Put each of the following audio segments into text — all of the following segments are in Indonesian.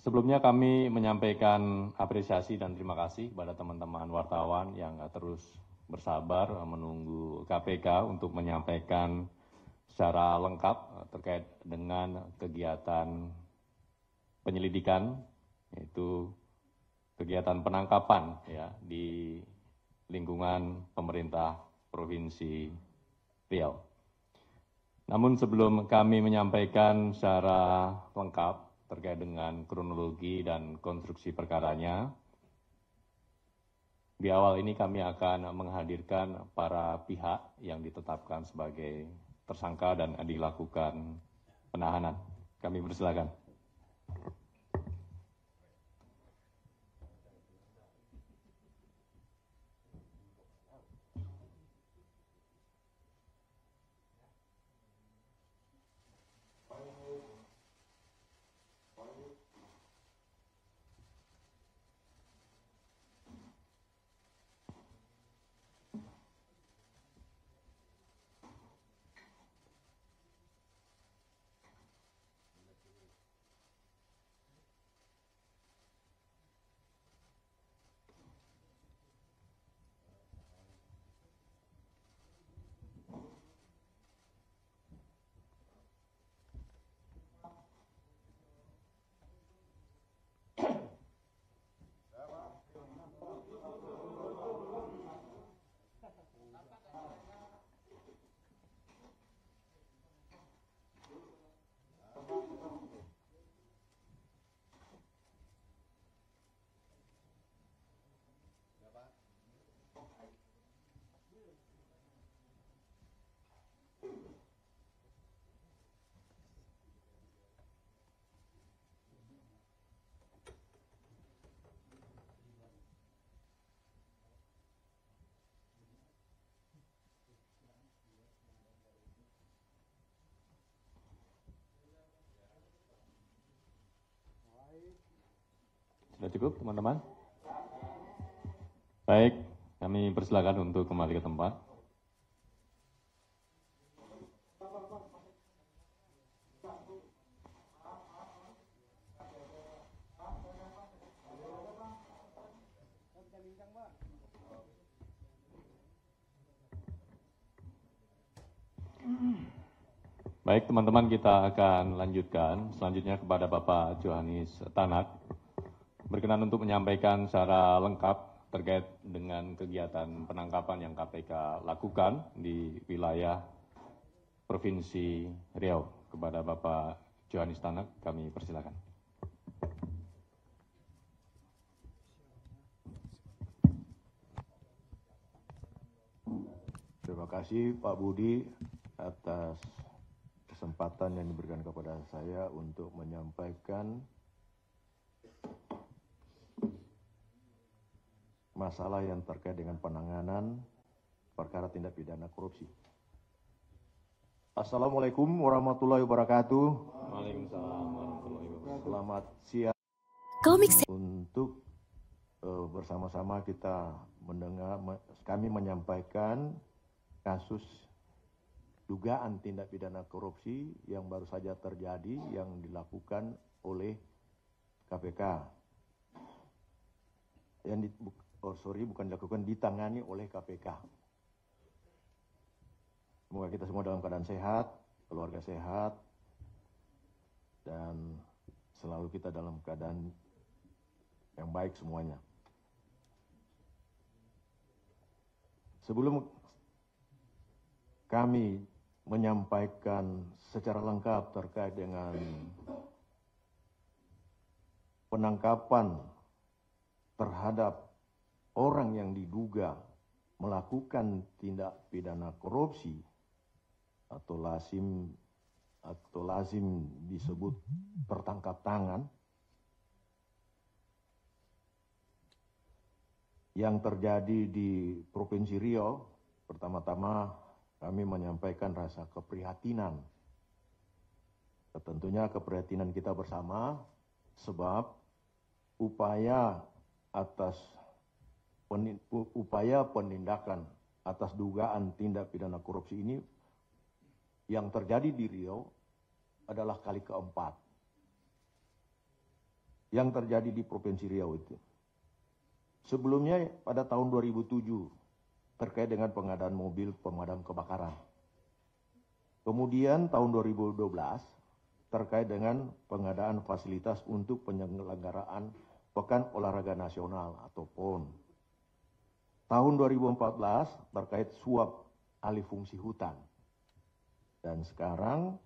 Sebelumnya kami menyampaikan apresiasi dan terima kasih kepada teman-teman wartawan yang terus bersabar menunggu KPK untuk menyampaikan secara lengkap terkait dengan kegiatan penyelidikan, yaitu kegiatan penangkapan di lingkungan pemerintah Provinsi Riau. Namun sebelum kami menyampaikan secara lengkap terkait dengan kronologi dan konstruksi perkaranya, di awal ini kami akan menghadirkan para pihak yang ditetapkan sebagai tersangka dan dilakukan penahanan. Kami persilakan. Sudah cukup, teman-teman? Baik, kami persilakan untuk kembali ke tempat. Baik, teman-teman, kita akan lanjutkan. Selanjutnya kepada Bapak Johanis Tanak, berkenan untuk menyampaikan secara lengkap terkait dengan kegiatan penangkapan yang KPK lakukan di wilayah Provinsi Riau. Kepada Bapak Johanis Tanak, kami persilakan. Terima kasih Pak Budi atas kesempatan yang diberikan kepada saya untuk menyampaikan masalah yang terkait dengan penanganan perkara tindak pidana korupsi. Assalamualaikum warahmatullahi wabarakatuh. Waalaikumsalam warahmatullahi wabarakatuh. Selamat siang. Untuk bersama-sama kita kami menyampaikan kasus dugaan tindak pidana korupsi yang baru saja terjadi yang dilakukan oleh KPK. Bukan dilakukan, ditangani oleh KPK. Semoga kita semua dalam keadaan sehat, keluarga sehat, dan selalu kita dalam keadaan yang baik semuanya. Sebelum kami menyampaikan secara lengkap terkait dengan penangkapan terhadap orang yang diduga melakukan tindak pidana korupsi atau lazim disebut tertangkap tangan yang terjadi di Provinsi Riau. Pertama-tama kami menyampaikan rasa keprihatinan. Tentunya keprihatinan kita bersama sebab upaya penindakan atas dugaan tindak pidana korupsi ini yang terjadi di Riau adalah kali keempat. yang terjadi di Provinsi Riau itu. Sebelumnya pada tahun 2007 terkait dengan pengadaan mobil pemadam kebakaran. Kemudian tahun 2012 terkait dengan pengadaan fasilitas untuk penyelenggaraan Pekan Olahraga Nasional atau PON. Tahun 2014 terkait suap alih fungsi hutan. Dan sekarang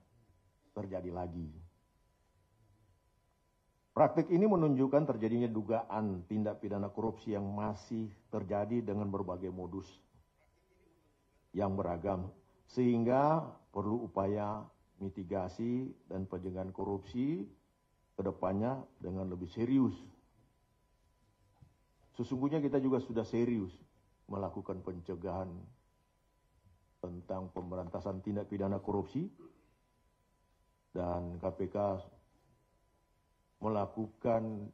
terjadi lagi. Praktik ini menunjukkan terjadinya dugaan tindak pidana korupsi yang masih terjadi dengan berbagai modus yang beragam, sehingga perlu upaya mitigasi dan pencegahan korupsi ke depannya dengan lebih serius. Sesungguhnya kita juga sudah serius melakukan pencegahan tentang pemberantasan tindak pidana korupsi, dan KPK melakukan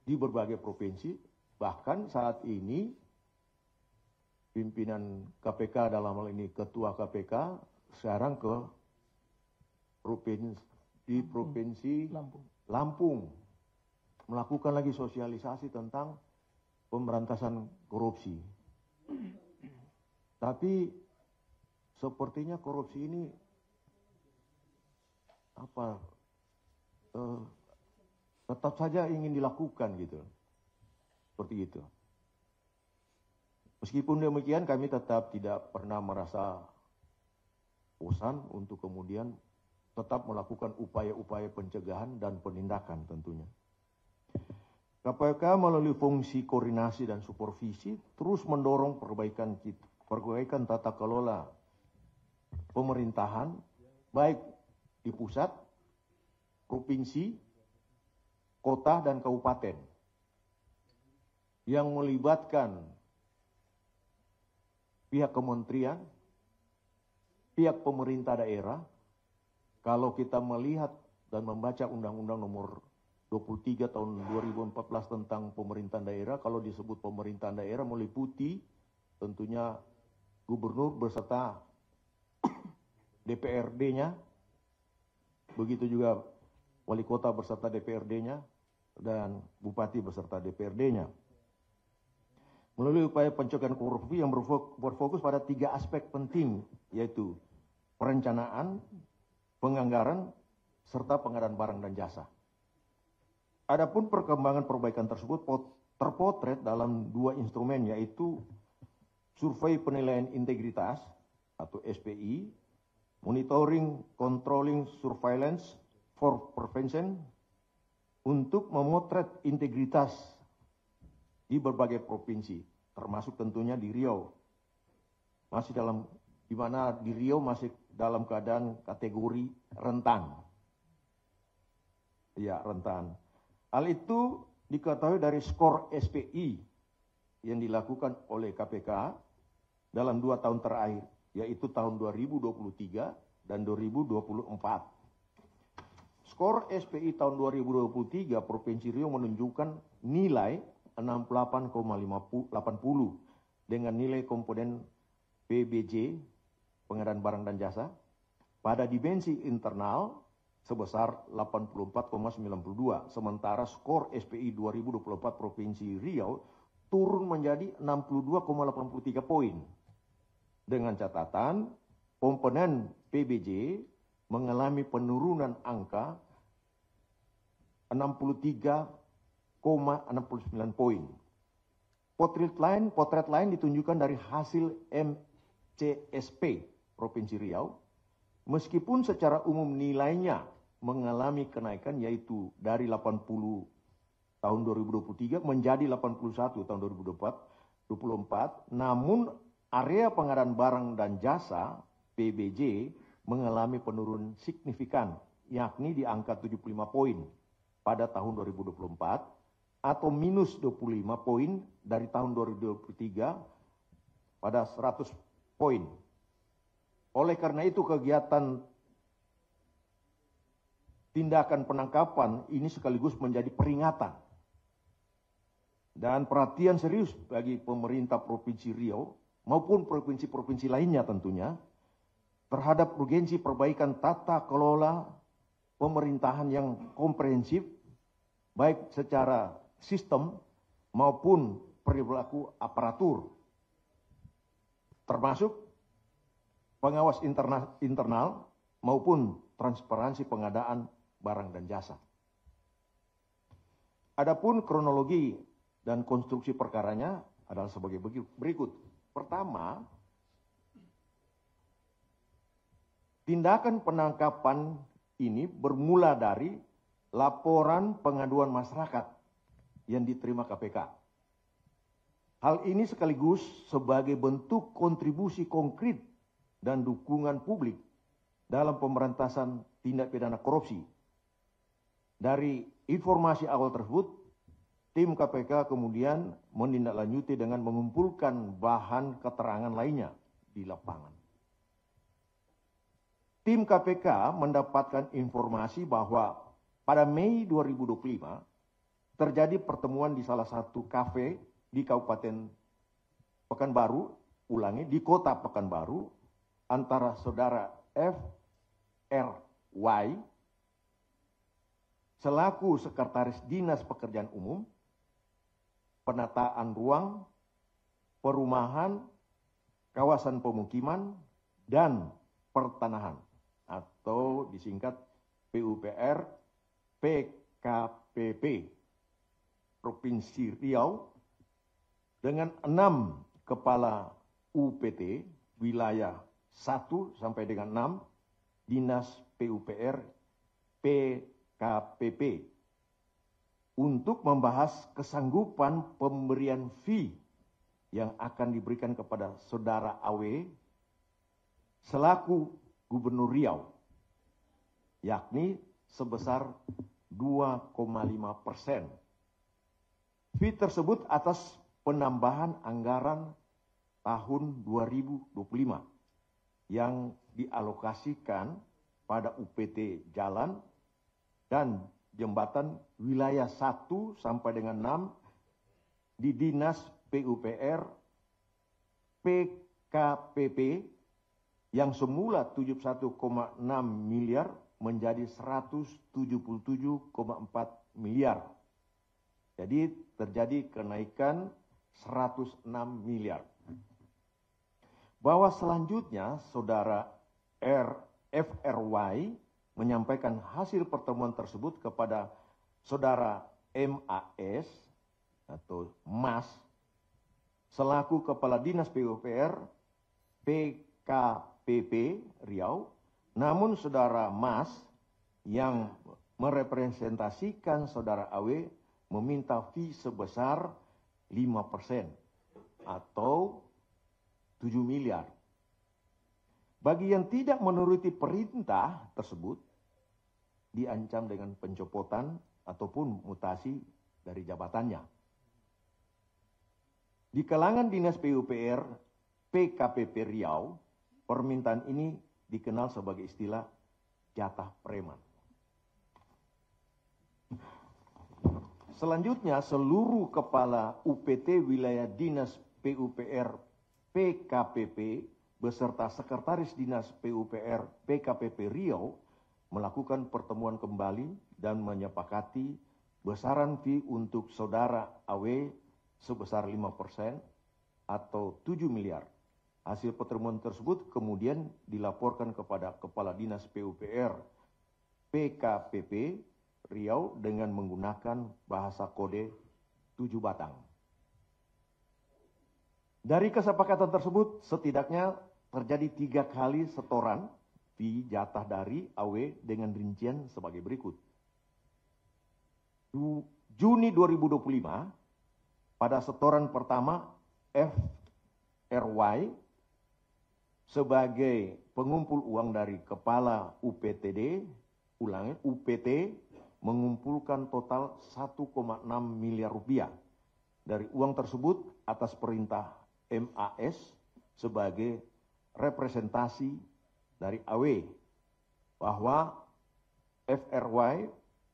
di berbagai provinsi. Bahkan saat ini pimpinan KPK dalam hal ini Ketua KPK sekarang ke provinsi Lampung melakukan lagi sosialisasi tentang pemberantasan korupsi. Tapi sepertinya korupsi ini tetap saja ingin dilakukan gitu. Seperti itu. Meskipun demikian kami tetap tidak pernah merasa bosan untuk kemudian tetap melakukan upaya-upaya pencegahan dan penindakan tentunya. KPK melalui fungsi koordinasi dan supervisi terus mendorong perbaikan tata kelola pemerintahan baik di pusat, provinsi, kota, dan kabupaten yang melibatkan pihak kementerian, pihak pemerintah daerah. Kalau kita melihat dan membaca Undang-Undang Nomor 23 tahun 2014 tentang pemerintahan daerah, kalau disebut pemerintahan daerah meliputi tentunya gubernur beserta DPRD-nya, begitu juga wali kota beserta DPRD-nya, dan bupati beserta DPRD-nya. Melalui upaya pencegahan korupsi yang berfokus pada 3 aspek penting, yaitu perencanaan, penganggaran, serta pengadaan barang dan jasa. Adapun perkembangan perbaikan tersebut terpotret dalam 2 instrumen, yaitu survei penilaian integritas atau SPI, monitoring, controlling, surveillance for prevention, untuk memotret integritas di berbagai provinsi, termasuk tentunya di Riau. Di mana di Riau masih dalam keadaan kategori rentan. Ya, rentan. Hal itu diketahui dari skor SPI yang dilakukan oleh KPK dalam 2 tahun terakhir, yaitu tahun 2023 dan 2024. Skor SPI tahun 2023 Provinsi Riau menunjukkan nilai 68,80 dengan nilai komponen PBJ, pengadaan barang dan jasa, pada dimensi internal sebesar 84,92. Sementara skor SPI 2024 Provinsi Riau turun menjadi 62,83 poin. Dengan catatan komponen PBJ mengalami penurunan angka 63,69 poin. Potret lain ditunjukkan dari hasil MCSP Provinsi Riau, meskipun secara umum nilainya mengalami kenaikan, yaitu dari 80 tahun 2023 menjadi 81 tahun 2024, namun area pengadaan barang dan jasa PBJ mengalami penurunan signifikan, yakni di angka 75 poin pada tahun 2024 atau minus 25 poin dari tahun 2023 pada 100 poin. Oleh karena itu kegiatan tindakan penangkapan ini sekaligus menjadi peringatan dan perhatian serius bagi pemerintah Provinsi Riau maupun provinsi-provinsi lainnya tentunya terhadap urgensi perbaikan tata kelola pemerintahan yang komprehensif baik secara sistem maupun perilaku aparatur, termasuk pengawas internal maupun transparansi pengadaan barang dan jasa. Adapun kronologi dan konstruksi perkaranya adalah sebagai berikut. Pertama, tindakan penangkapan ini bermula dari laporan pengaduan masyarakat yang diterima KPK. Hal ini sekaligus sebagai bentuk kontribusi konkret dan dukungan publik dalam pemberantasan tindak pidana korupsi. Dari informasi awal tersebut, tim KPK kemudian menindaklanjuti dengan mengumpulkan bahan keterangan lainnya di lapangan. Tim KPK mendapatkan informasi bahwa pada Mei 2025 terjadi pertemuan di salah satu kafe di Kabupaten Pekanbaru, di kota Pekanbaru, antara saudara FRY selaku Sekretaris Dinas Pekerjaan Umum, Penataan Ruang, Perumahan, Kawasan Pemukiman, dan Pertanahan atau disingkat PUPR PKPP Provinsi Riau dengan 6 kepala UPT wilayah 1 sampai dengan 6 Dinas PUPR PKPP untuk membahas kesanggupan pemberian fee yang akan diberikan kepada saudara AW selaku Gubernur Riau, yakni sebesar 2,5%. Fee tersebut atas penambahan anggaran tahun 2025 yang dialokasikan pada UPT jalan dan jembatan wilayah 1 sampai dengan 6 di Dinas PUPR PKPP yang semula 71,6 miliar menjadi 177,4 miliar. Jadi terjadi kenaikan 106 miliar. Bahwa selanjutnya saudara FRY menyampaikan hasil pertemuan tersebut kepada saudara MAS atau MAS selaku Kepala Dinas PUPR PKPP Riau, namun saudara MAS yang merepresentasikan saudara AW meminta fee sebesar 5% atau 7 miliar. Bagi yang tidak menuruti perintah tersebut, diancam dengan pencopotan ataupun mutasi dari jabatannya. Di kalangan Dinas PUPR PKPP Riau, permintaan ini dikenal sebagai istilah jatah preman. Selanjutnya, seluruh kepala UPT wilayah Dinas PUPR PKPP beserta Sekretaris Dinas PUPR PKPP Riau melakukan pertemuan kembali dan menyepakati besaran fee untuk saudara AW sebesar 5% atau 7 miliar. Hasil pertemuan tersebut kemudian dilaporkan kepada Kepala Dinas PUPR PKPP Riau dengan menggunakan bahasa kode 7 batang. Dari kesepakatan tersebut setidaknya terjadi 3 kali setoran fee jatah dari AW dengan rincian sebagai berikut. Juni 2025 pada setoran pertama FRY sebagai pengumpul uang dari kepala UPT mengumpulkan total 1,6 miliar rupiah. Dari uang tersebut atas perintah MAS sebagai representasi dari AW bahwa FRY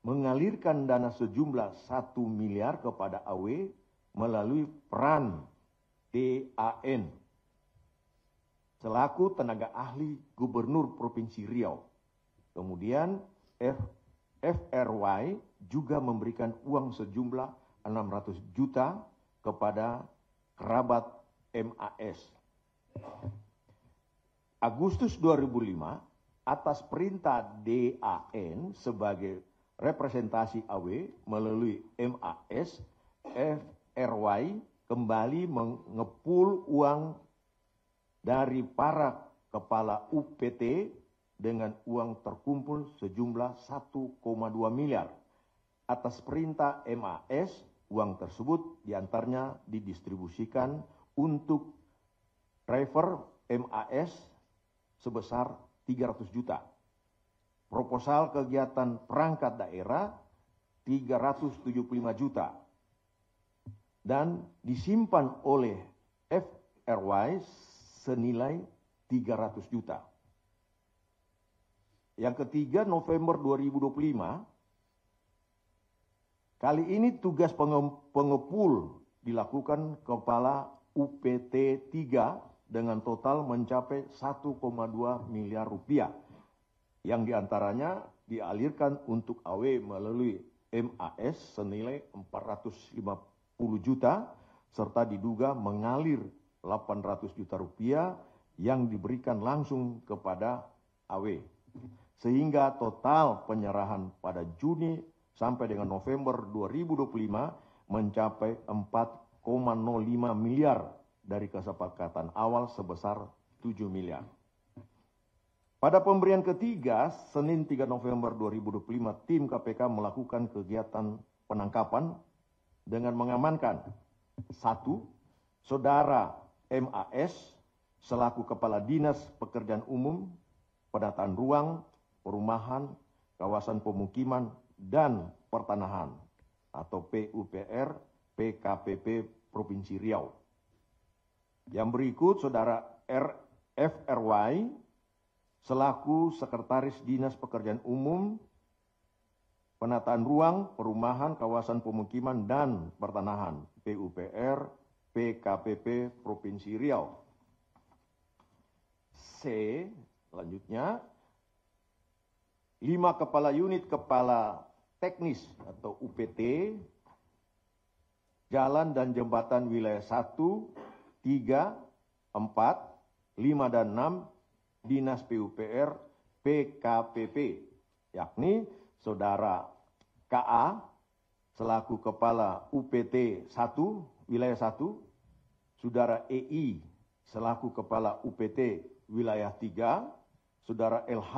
mengalirkan dana sejumlah 1 miliar kepada AW melalui peran DAN selaku tenaga ahli Gubernur Provinsi Riau. Kemudian FRY juga memberikan uang sejumlah 600 juta kepada kerabat MAS. Agustus 2005, atas perintah DAN sebagai representasi AW melalui MAS, FRY kembali mengepul uang dari para kepala UPT dengan uang terkumpul sejumlah 1,2 miliar. Atas perintah MAS, uang tersebut diantaranya didistribusikan untuk driver MAS sebesar 300 juta. Proposal kegiatan perangkat daerah 375 juta. Dan disimpan oleh FRY senilai 300 juta. Yang ketiga, November 2025, kali ini tugas pengepul dilakukan kepala UPT 3 dengan total mencapai 1,2 miliar rupiah. Yang diantaranya dialirkan untuk AW melalui MAS senilai 450 juta, serta diduga mengalir 800 juta rupiah yang diberikan langsung kepada AW. Sehingga total penyerahan pada Juni sampai dengan November 2025 mencapai 4,05 miliar dari kesepakatan awal sebesar 7 miliar. Pada pemberian ketiga, Senin 3 November 2025, tim KPK melakukan kegiatan penangkapan dengan mengamankan 1. Saudara MAS selaku Kepala Dinas Pekerjaan Umum, Penataan Ruang, Perumahan, Kawasan Pemukiman, dan Pertanahan atau PUPR PKPP Provinsi Riau. Yang berikut, Saudara FRY selaku Sekretaris Dinas Pekerjaan Umum, Penataan Ruang, Perumahan, Kawasan Pemukiman, dan Pertanahan PUPR PKPP Provinsi Riau. C. Selanjutnya, 5 kepala unit kepala teknis atau UPT, jalan dan jembatan wilayah 1, 3, 4, 5, dan 6, Dinas PUPR PKPP, yakni Saudara KA selaku Kepala UPT 1, wilayah 1, Saudara EI selaku Kepala UPT wilayah 3, Saudara LH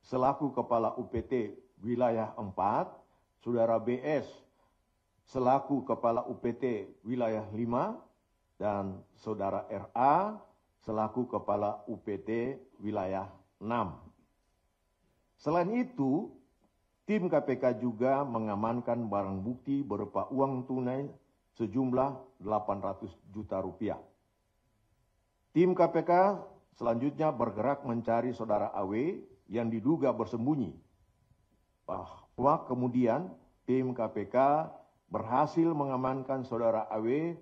selaku Kepala UPT wilayah 4, Saudara BS selaku Kepala UPT wilayah 5, dan Saudara RA selaku Kepala UPT wilayah 6. Selain itu, tim KPK juga mengamankan barang bukti berupa uang tunai sejumlah 800 juta rupiah. Tim KPK selanjutnya bergerak mencari Saudara AW yang diduga bersembunyi. Bahwa kemudian tim KPK berhasil mengamankan Saudara AW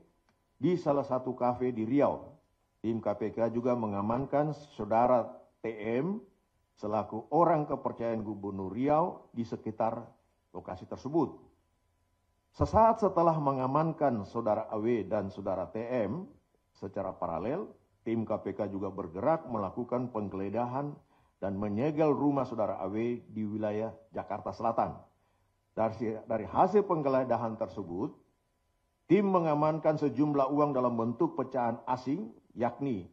di salah satu kafe di Riau. Tim KPK juga mengamankan Saudara TM selaku orang kepercayaan Gubernur Riau di sekitar lokasi tersebut. Sesaat setelah mengamankan Saudara AW dan Saudara TM secara paralel, tim KPK juga bergerak melakukan penggeledahan dan menyegel rumah Saudara AW di wilayah Jakarta Selatan. Dari hasil penggeledahan tersebut, tim mengamankan sejumlah uang dalam bentuk pecahan asing, yakni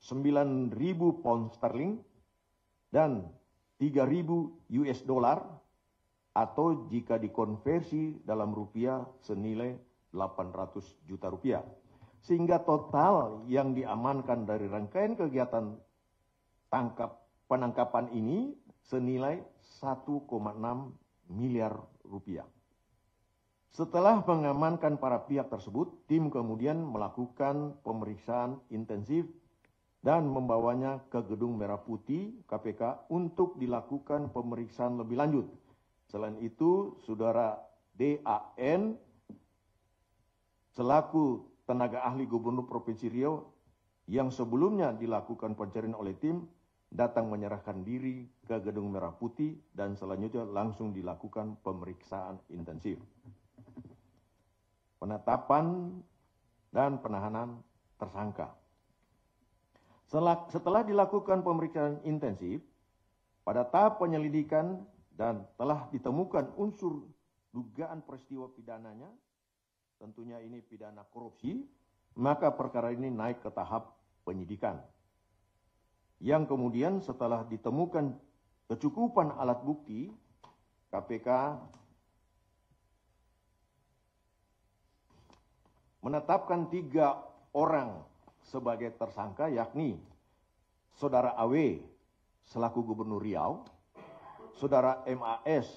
9.000 pound sterling dan 3.000 US dollar, atau jika dikonversi dalam rupiah senilai 800 juta rupiah. Sehingga total yang diamankan dari rangkaian kegiatan penangkapan ini senilai 1,6 miliar rupiah. Setelah mengamankan para pihak tersebut, tim kemudian melakukan pemeriksaan intensif dan membawanya ke Gedung Merah Putih KPK untuk dilakukan pemeriksaan lebih lanjut. Selain itu, Saudara DAN selaku tenaga ahli Gubernur Provinsi Riau yang sebelumnya dilakukan pencarian oleh tim datang menyerahkan diri ke Gedung Merah Putih dan selanjutnya langsung dilakukan pemeriksaan intensif. Penetapan dan penahanan tersangka. Setelah dilakukan pemeriksaan intensif, pada tahap penyelidikan dan telah ditemukan unsur dugaan peristiwa pidananya, tentunya ini pidana korupsi, maka perkara ini naik ke tahap penyidikan. Yang kemudian setelah ditemukan kecukupan alat bukti, KPK menetapkan 3 orang sebagai tersangka, yakni Saudara AW selaku Gubernur Riau, Saudara MAS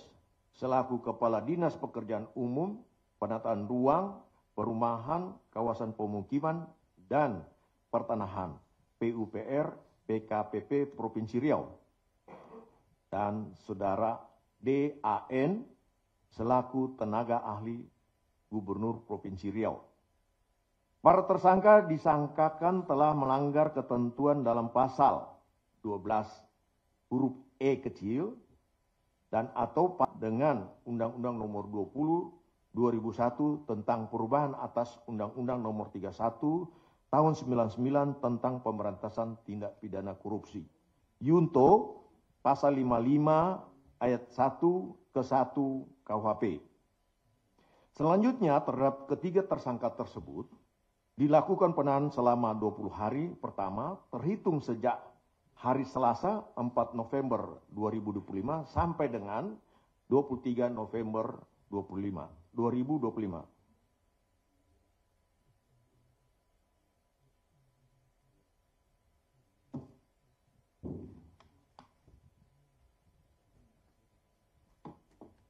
selaku Kepala Dinas Pekerjaan Umum, Penataan Ruang, Perumahan, Kawasan Pemukiman, dan Pertanahan PUPR PKPP Provinsi Riau, dan Saudara DAN selaku Tenaga Ahli Gubernur Provinsi Riau. Para tersangka disangkakan telah melanggar ketentuan dalam pasal 12 huruf E kecil dan atau dengan Undang-Undang Nomor 20 2001 tentang perubahan atas Undang-Undang Nomor 31 Tahun 99 tentang pemberantasan tindak pidana korupsi. Yunto pasal 55 ayat 1 ke 1 KUHP. Selanjutnya terhadap ketiga tersangka tersebut dilakukan penahanan selama 20 hari pertama terhitung sejak hari Selasa 4 November 2025 sampai dengan 23 November 2025.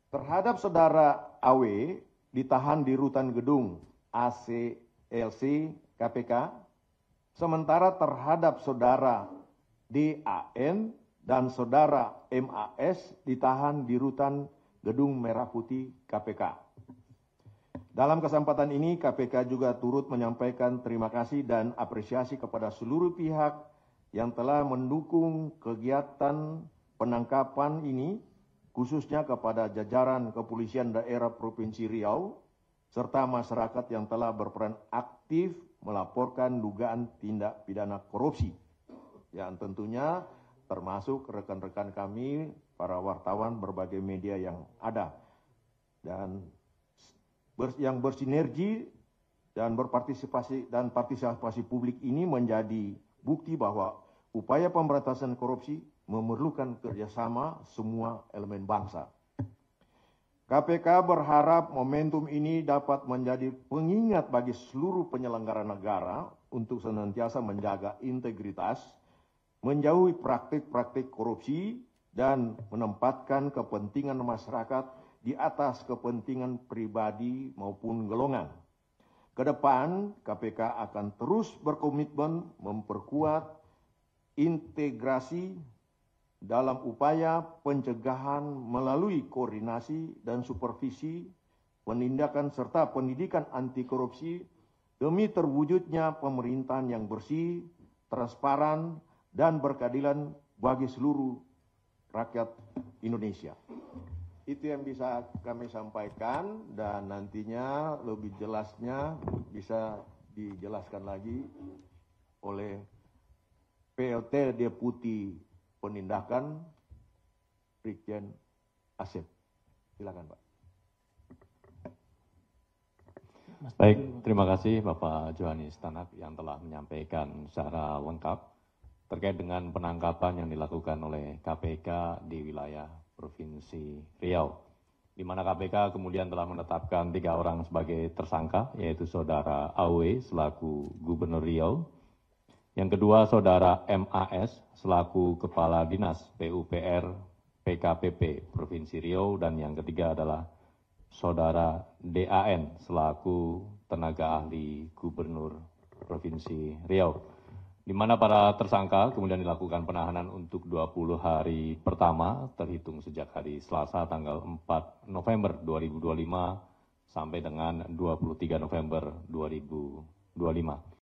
Terhadap Saudara AW ditahan di rutan gedung ACLC KPK, sementara terhadap Saudara DAN dan Saudara MAS ditahan di rutan Gedung Merah Putih KPK. Dalam kesempatan ini KPK juga turut menyampaikan terima kasih dan apresiasi kepada seluruh pihak yang telah mendukung kegiatan penangkapan ini, khususnya kepada jajaran Kepolisian Daerah Provinsi Riau, serta masyarakat yang telah berperan aktif melaporkan dugaan tindak pidana korupsi. Yang tentunya termasuk rekan-rekan kami, para wartawan berbagai media yang ada. Dan yang bersinergi dan partisipasi publik ini menjadi bukti bahwa upaya pemberantasan korupsi memerlukan kerjasama semua elemen bangsa. KPK berharap momentum ini dapat menjadi pengingat bagi seluruh penyelenggara negara untuk senantiasa menjaga integritas, menjauhi praktik-praktik korupsi, dan menempatkan kepentingan masyarakat di atas kepentingan pribadi maupun golongan. Kedepan, KPK akan terus berkomitmen memperkuat integrasi dalam upaya pencegahan melalui koordinasi dan supervisi, penindakan serta pendidikan anti korupsi demi terwujudnya pemerintahan yang bersih, transparan, dan berkeadilan bagi seluruh rakyat Indonesia. Itu yang bisa kami sampaikan dan nantinya lebih jelasnya bisa dijelaskan lagi oleh PLT Deputi Penindakan Brigjen Asep. Silakan, Pak. Baik, terima kasih Bapak Johanis Tanak yang telah menyampaikan secara lengkap terkait dengan penangkapan yang dilakukan oleh KPK di wilayah Provinsi Riau, di mana KPK kemudian telah menetapkan 3 orang sebagai tersangka, yaitu Saudara AW selaku Gubernur Riau, yang kedua Saudara MAS selaku Kepala Dinas PUPR PKPP Provinsi Riau, dan yang ketiga adalah Saudara DAN selaku Tenaga Ahli Gubernur Provinsi Riau, di mana para tersangka kemudian dilakukan penahanan untuk 20 hari pertama terhitung sejak hari Selasa tanggal 4 November 2025 sampai dengan 23 November 2025.